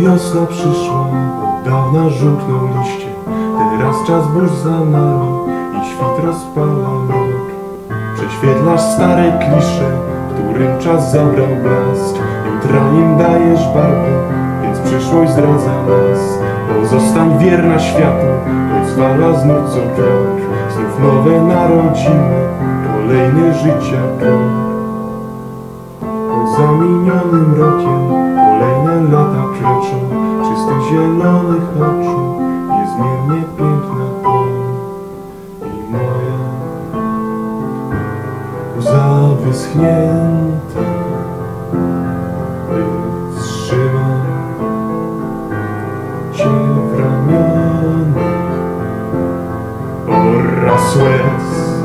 wiosna przyszła, od dawna żółkną liście. Teraz czas burz za nami i świt rozpala mrok. Prześwietlasz stare klisze, którym czas zabrał blask. Jutra im dajesz barwę, więc przyszłość zdradza nas. Pozostań wierna światu, choć zwala znów co krok. Znów nowe narodziny, kolejny życia krok. Za minionym rokiem kolejne lata kroczą, czysto zielonych oczu, niezmiernie piękna pole. I moja łza wyschnięta wytrzyma cię w ramionach oraz łez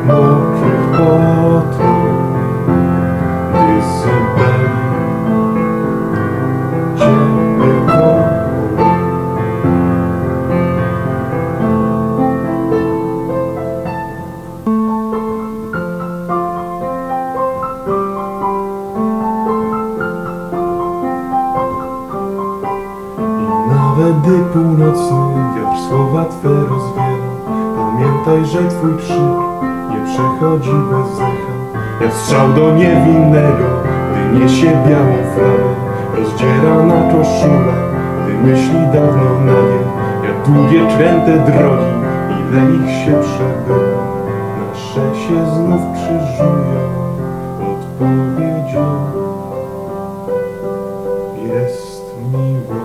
mokrych potu. Nawet gdy północny wiatr słowa Twe rozwiera, pamiętaj, że Twój krzyk nie przechodzi bez echa. Jak strzał do niewinnego, gdy niesie białą flagę, rozdziera na koszulę, gdy myśli dawno na nie. Jak długie kręte drogi, ile ich się przebyło, nasze się znów krzyżują. Odpowiedzią jest miłość.